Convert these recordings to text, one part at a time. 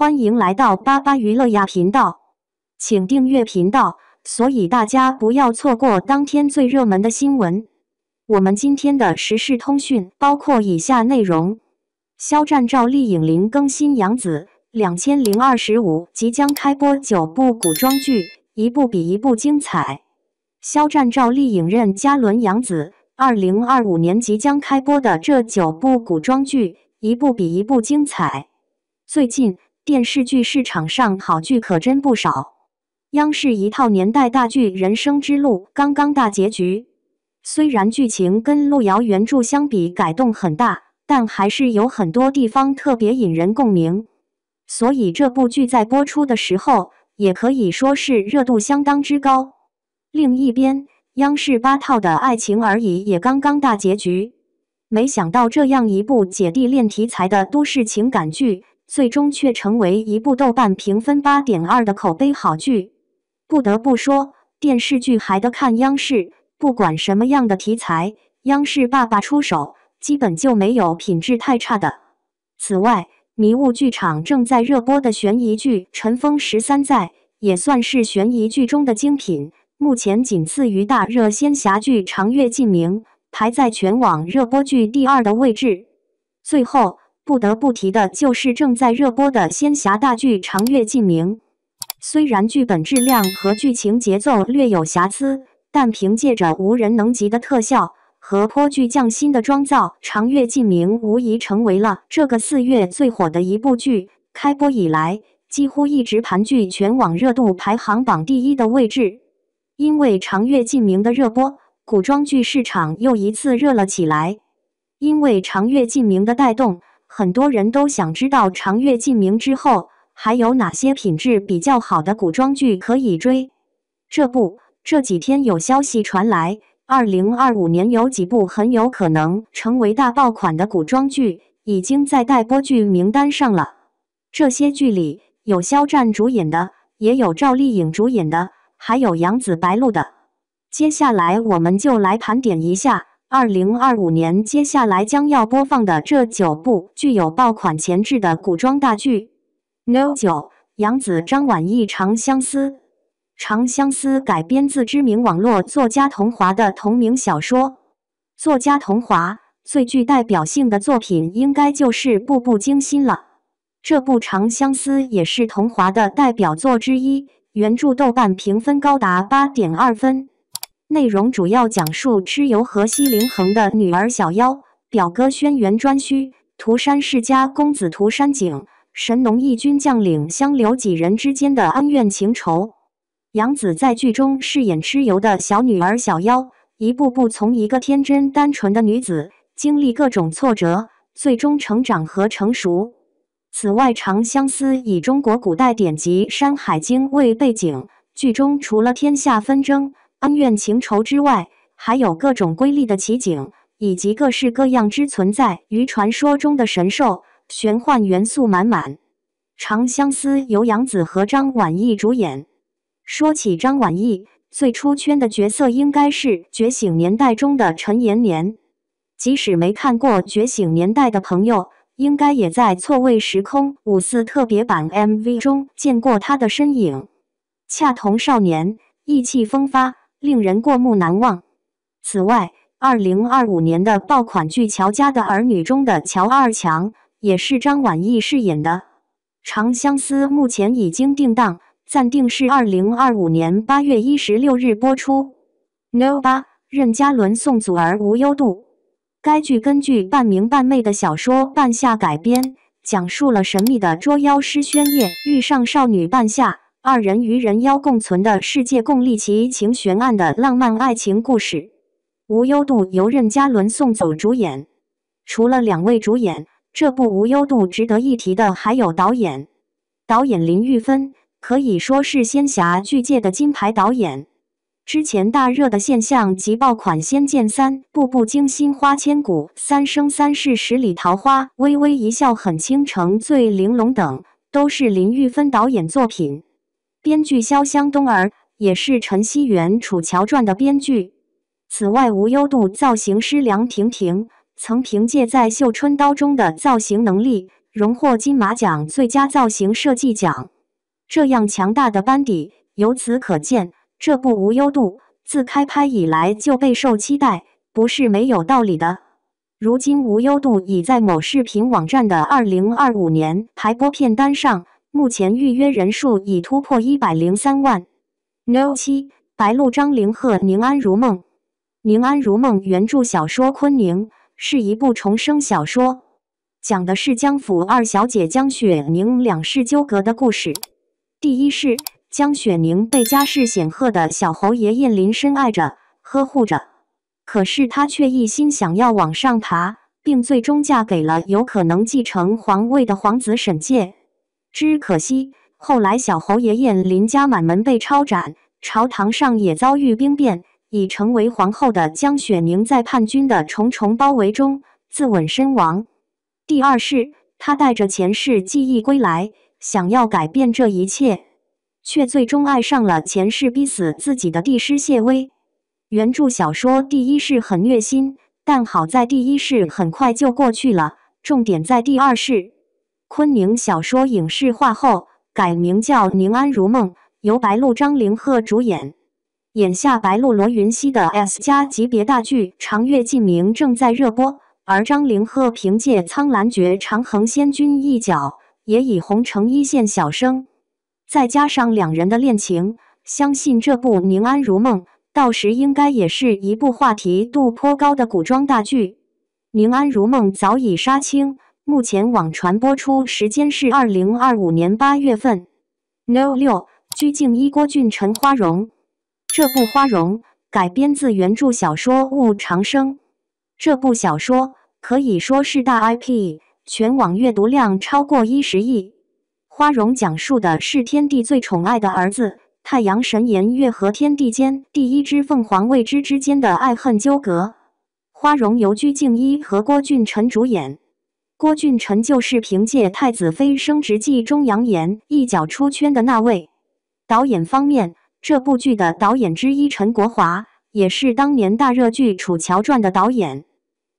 欢迎来到巴巴娱乐呀频道，请订阅频道，所以大家不要错过当天最热门的新闻。我们今天的时事通讯包括以下内容：肖战赵丽颖零更新杨紫2025即将开播9部古装剧，一部比一部精彩。肖战赵丽颖任嘉伦杨紫2025年即将开播的这9部古装剧，一部比一部精彩。最近电视剧市场上好剧可真不少。央视一套年代大剧《人生之路》刚刚大结局，虽然剧情跟路遥原著相比改动很大，但还是有很多地方特别引人共鸣，所以这部剧在播出的时候也可以说是热度相当之高。另一边，央视8套的《爱情而已》也刚刚大结局，没想到这样一部姐弟恋题材的都市情感剧，最终却成为一部豆瓣评分8.2的口碑好剧。不得不说，电视剧还得看央视，不管什么样的题材，央视爸爸出手，基本就没有品质太差的。此外，迷雾剧场正在热播的悬疑剧《尘封13载》也算是悬疑剧中的精品，目前仅次于大热仙侠剧《长月烬明》，排在全网热播剧第2的位置。最后不得不提的就是正在热播的仙侠大剧《长月烬明》，虽然剧本质量和剧情节奏略有瑕疵，但凭借着无人能及的特效和颇具匠心的妆造，《长月烬明》无疑成为了这个4月最火的一部剧。开播以来，几乎一直盘踞全网热度排行榜第1的位置。因为《长月烬明》的热播，古装剧市场又一次热了起来。因为《长月烬明》的带动，很多人都想知道《长月烬明》之后还有哪些品质比较好的古装剧可以追。这几天有消息传来，2025年有几部很有可能成为大爆款的古装剧已经在待播剧名单上了。这些剧里有肖战主演的，也有赵丽颖主演的，还有杨紫白鹿的。接下来我们就来盘点一下2025年接下来将要播放的这9部具有爆款潜质的古装大剧。No.9 杨紫张晚意《长相思》。《长相思》改编自知名网络作家桐华的同名小说。作家桐华最具代表性的作品应该就是《步步惊心》了。这部《长相思》也是桐华的代表作之一，原著豆瓣评分高达8.2分。内容主要讲述蚩尤和西陵恒的女儿小妖，表哥轩辕颛顼，涂山世家公子涂山璟，神农义军将领香柳几人之间的恩怨情仇。杨紫在剧中饰演蚩尤的小女儿小妖，一步步从一个天真单纯的女子，经历各种挫折，最终成长和成熟。此外，《长相思》以中国古代典籍《山海经》为背景，剧中除了天下纷争、恩怨情仇之外，还有各种瑰丽的奇景，以及各式各样之存在于传说中的神兽，玄幻元素满满。《长相思》由杨紫和张晚意主演。说起张晚意，最出圈的角色应该是《觉醒年代》中的陈延年。即使没看过《觉醒年代》的朋友，应该也在《错位时空5·4特别版》MV 中见过他的身影。恰同少年，意气风发，令人过目难忘。此外，2025年的爆款剧《乔家的儿女》中的乔二强也是张晚意饰演的。《长相思》目前已经定档，暂定是2025年8月16日播出。No.8 任嘉伦宋祖儿无忧渡。该剧根据半明半昧的小说《半夏》改编，讲述了神秘的捉妖师宣烨遇上少女半夏，二人与人妖共存的世界共历奇情悬案的浪漫爱情故事。无忧渡由任嘉伦宋祖主演。除了2位主演，这部无忧渡值得一提的还有导演。导演林玉芬可以说是仙侠剧界的金牌导演。之前大热的现象及爆款《仙剑3》《步步惊心》《花千骨》《三生三世十里桃花》《微微一笑很倾城》《醉玲珑》等，都是林玉芬导演作品。编剧潇湘东儿也是陈希元《楚乔传》的编剧。此外，无忧渡造型师梁婷婷曾凭借在《绣春刀》中的造型能力，荣获金马奖最佳造型设计奖。这样强大的班底，由此可见，这部《无忧渡》自开拍以来就备受期待，不是没有道理的。如今，《无忧渡》已在某视频网站的2025年排播片单上，目前预约人数已突破103万。No7，白鹿张凌赫宁安如梦。宁安如梦原著小说《昆宁》是一部重生小说，讲的是江府二小姐江雪宁两世纠葛的故事。第一世，江雪宁被家世显赫的小侯爷晏林深爱着、呵护着，可是她却一心想要往上爬，并最终嫁给了有可能继承皇位的皇子沈介。只可惜，后来小侯爷晏林家满门被抄斩，朝堂上也遭遇兵变，已成为皇后的江雪宁在叛军的重重包围中自刎身亡。第二世，她带着前世记忆归来，想要改变这一切，却最终爱上了前世逼死自己的帝师谢威。原著小说第一世很虐心，但好在第一世很快就过去了，重点在第二世。昆宁小说影视化后改名叫《宁安如梦》，由白鹿张凌赫主演。眼下白鹿罗云熙的 S 加级别大剧《长月烬明》正在热播，而张凌赫凭借《苍兰诀》长恒仙君一角也已红成一线小生。再加上两人的恋情，相信这部《宁安如梦》到时应该也是一部话题度颇高的古装大剧。《宁安如梦》早已杀青，目前网传播出时间是2025年8月份。No6，鞠婧祎郭俊辰花容。这部花容改编自原著小说《物长生》，这部小说可以说是大 IP， 全网阅读量超过10亿。花容讲述的是天帝最宠爱的儿子太阳神颜月和天地间第一只凤凰未知之间的爱恨纠葛。花容由鞠婧祎和郭俊辰主演，郭俊辰就是凭借《太子妃升职记》中杨言一脚出圈的那位。导演方面，这部剧的导演之一陈国华也是当年大热剧《楚乔传》的导演。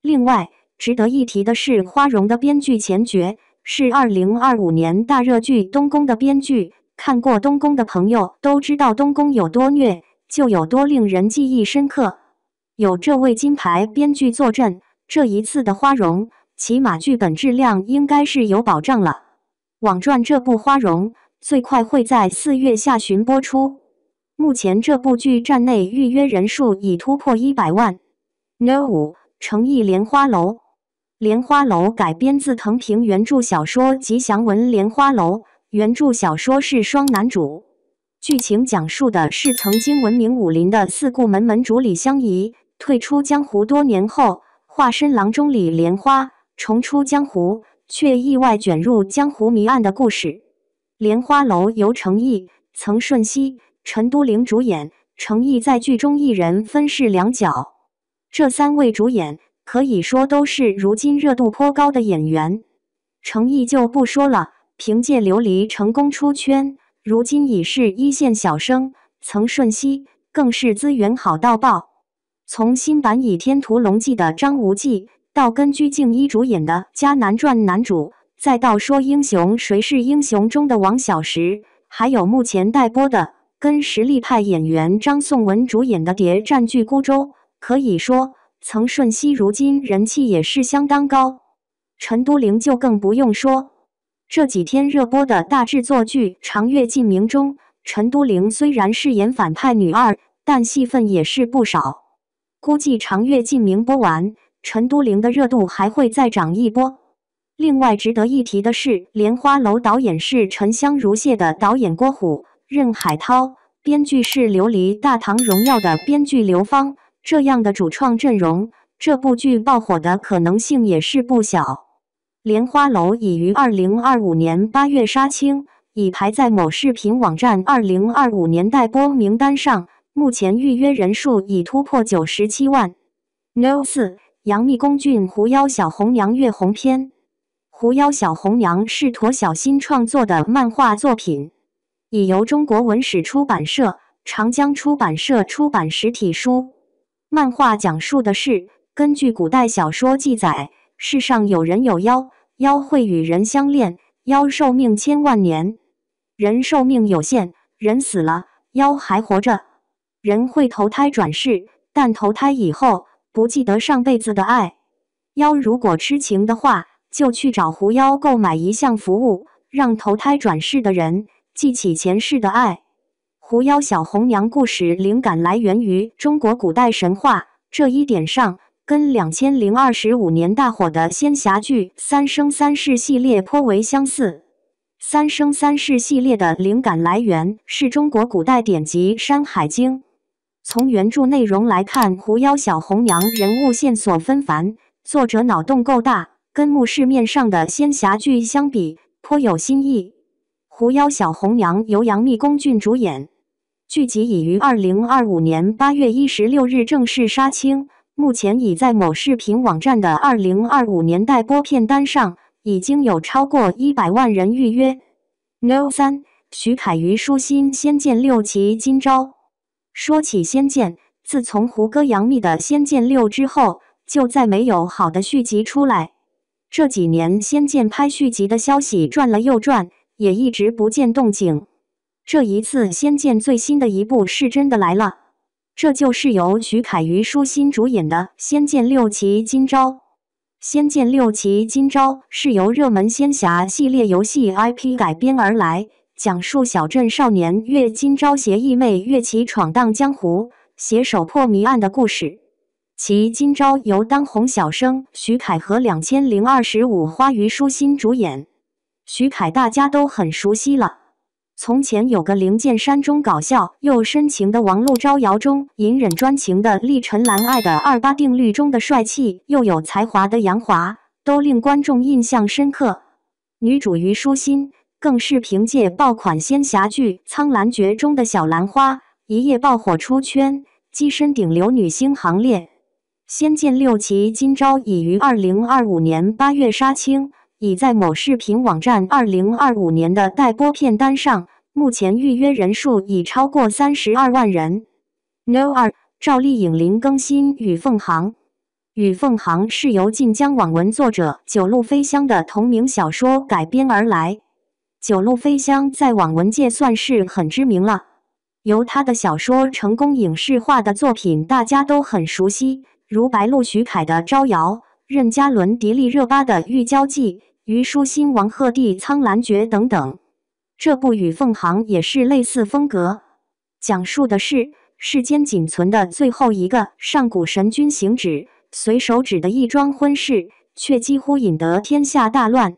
另外，值得一提的是，花容的编剧钱珏是2025年大热剧《东宫》的编剧。看过《东宫》的朋友都知道，东宫有多虐，就有多令人记忆深刻。有这位金牌编剧坐镇，这一次的花容起码剧本质量应该是有保障了。网传这部花容最快会在4月下旬播出。目前这部剧站内预约人数已突破100万。No5，诚意莲花楼。莲花楼改编自藤平原著小说《吉祥文莲花楼》，原著小说是双男主。剧情讲述的是曾经闻名武林的四顾门门主李香怡，退出江湖多年后，化身郎中李莲花，重出江湖，却意外卷入江湖谜案的故事。莲花楼由程毅、曾舜晞、陈都灵主演，程毅在剧中一人分饰两角。这3位主演可以说都是如今热度颇高的演员。程毅就不说了，凭借琉璃成功出圈，如今已是一线小生。曾舜晞更是资源好到爆，从新版《倚天屠龙记》的张无忌，到跟鞠婧祎主演的《迦南传》男主，再到说英雄谁是英雄中的王小石，还有目前待播的跟实力派演员张颂文主演的谍战剧《孤舟》，可以说曾舜晞如今人气也是相当高。陈都灵就更不用说，这几天热播的大制作剧《长月烬明》中，陈都灵虽然饰演反派女二，但戏份也是不少。估计《长月烬明》播完，陈都灵的热度还会再涨一波。另外值得一提的是，莲花楼导演是沉香如屑的导演郭虎、任海涛，编剧是琉璃大唐荣耀的编剧刘芳，这样的主创阵容，这部剧爆火的可能性也是不小。莲花楼已于2025年8月杀青，已排在某视频网站2025年待播名单上，目前预约人数已突破97万。No4，杨幂宫俊狐妖小红娘月红篇。狐妖小红娘是驼小新创作的漫画作品，已由中国文史出版社、长江出版社出版实体书。漫画讲述的是，根据古代小说记载，世上有人有妖，妖会与人相恋，妖寿命千万年。人寿命有限，人死了，妖还活着。人会投胎转世，但投胎以后不记得上辈子的爱。妖如果痴情的话，就去找狐妖购买一项服务，让投胎转世的人记起前世的爱。狐妖小红娘故事灵感来源于中国古代神话，这一点上跟2025年大火的仙侠剧《三生三世》系列颇为相似。三生三世系列的灵感来源是中国古代典籍《山海经》。从原著内容来看，狐妖小红娘人物线索纷繁，作者脑洞够大，跟目市面上的仙侠剧相比，颇有新意。狐妖小红娘由杨幂、龚俊主演，剧集已于2025年8月16日正式杀青，目前已在某视频网站的2025年待播片单上已经有超过100万人预约。No3，徐凯瑜书新《仙剑6奇今朝》。说起仙剑，自从胡歌、杨幂的《仙剑6》之后，就再没有好的续集出来。这几年仙剑拍续集的消息转了又转，也一直不见动静。这一次仙剑最新的一部是真的来了，这就是由徐凯瑜书新主演的《仙剑6奇今朝》。《仙剑6奇今朝》是由热门仙侠系列游戏 IP 改编而来，讲述小镇少年岳今朝携义妹岳琪闯荡江湖，携手破谜案的故事。其今朝由当红小生徐凯和2025花鱼书新主演。徐凯大家都很熟悉了，从前有个灵剑山中搞笑又深情的王璐招摇中隐忍专情的厉陈蓝爱的28定律中的帅气又有才华的杨华，都令观众印象深刻。女主虞书欣更是凭借爆款仙侠剧《苍兰诀》中的小兰花，一夜爆火出圈，跻身顶流女星行列。《仙剑6奇今朝》已于2025年8月杀青，已在某视频网站2025年的待播片单上，目前预约人数已超过32万人。No2，赵丽颖零更新《雨凤行》。《雨凤行》是由晋江网文作者九路飞香的同名小说改编而来。九路飞香在网文界算是很知名了，由他的小说成功影视化的作品大家都很熟悉，如白鹿徐凯的《招摇》，任嘉伦、迪丽热巴的《玉娇记》，虞书欣、王鹤棣《苍兰诀》等等。这部《雨凤行》也是类似风格，讲述的是世间仅存的最后一个上古神君行止，随手指的一桩婚事，却几乎引得天下大乱。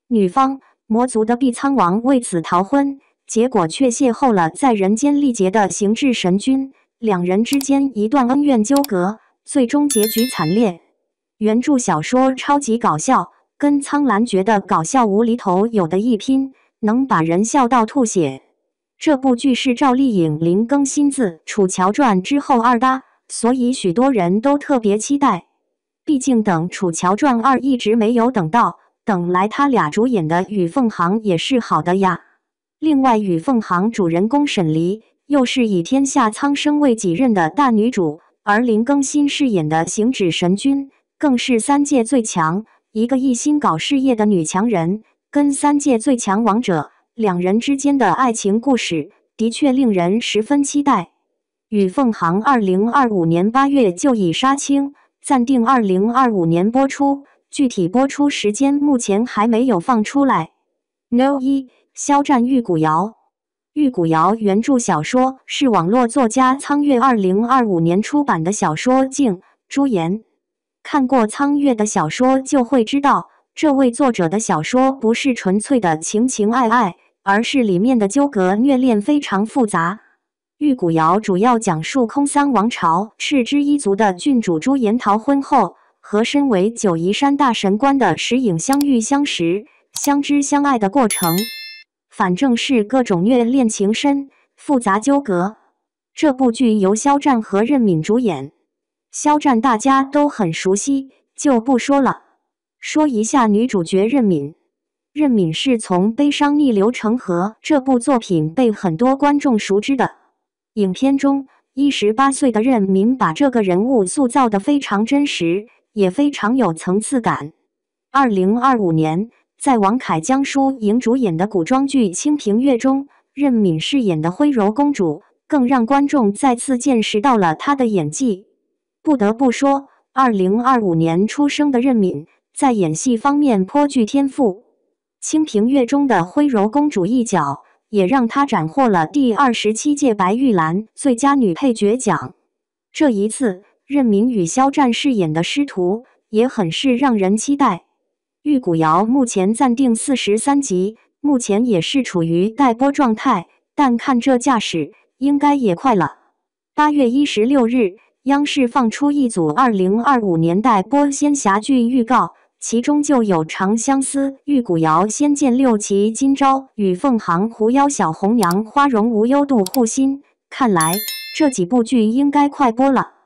女方魔族的碧苍王为此逃婚，结果却邂逅了在人间历劫的行至神君，两人之间一段恩怨纠葛，最终结局惨烈。原著小说超级搞笑，跟《苍兰诀》的搞笑无厘头有的一拼，能把人笑到吐血。这部剧是赵丽颖零更新自《楚乔传》之后二搭，所以许多人都特别期待。毕竟等《楚乔传2》一直没有等到，等来他俩主演的《雨凤行》也是好的呀。另外，《雨凤行》主人公沈黎又是以天下苍生为己任的大女主，而林更新饰演的行止神君更是三界最强，一个一心搞事业的女强人，跟三界最强王者两人之间的爱情故事，的确令人十分期待。《雨凤行》2025年8月就已杀青，暂定2025年播出，具体播出时间目前还没有放出来。No1，肖战玉骨遥。玉骨遥原著小说是网络作家苍月2025年出版的小说静朱颜。看过苍月的小说就会知道，这位作者的小说不是纯粹的情情爱爱，而是里面的纠葛虐恋非常复杂。玉骨遥主要讲述空桑王朝赤之一族的郡主朱颜逃婚后，和身为九夷山大神官的石影相遇相识、相知相爱的过程。反正是各种虐恋情深，复杂纠葛。这部剧由肖战和任敏主演，肖战大家都很熟悉，就不说了。说一下女主角任敏。任敏是从《悲伤逆流成河》这部作品被很多观众熟知的。影片中18岁的任敏把这个人物塑造得非常真实，也非常有层次感。2025年，在王凯、江疏影主演的古装剧《清平乐》中，任敏饰演的徽柔公主，更让观众再次见识到了她的演技。不得不说，2025年出生的任敏，在演戏方面颇具天赋。《清平乐》中的徽柔公主一角，也让她斩获了第27届白玉兰最佳女配角奖。这一次，任敏与肖战饰演的师徒，也很是让人期待。玉骨遥目前暂定43集，目前也是处于待播状态，但看这架势，应该也快了。8月16日，央视放出一组2025年待播仙侠剧预告，其中就有《长相思》《玉骨遥》《仙剑六奇》《今朝》与凤航狐妖小红娘花容无忧度护心。看来这几部剧应该快播了。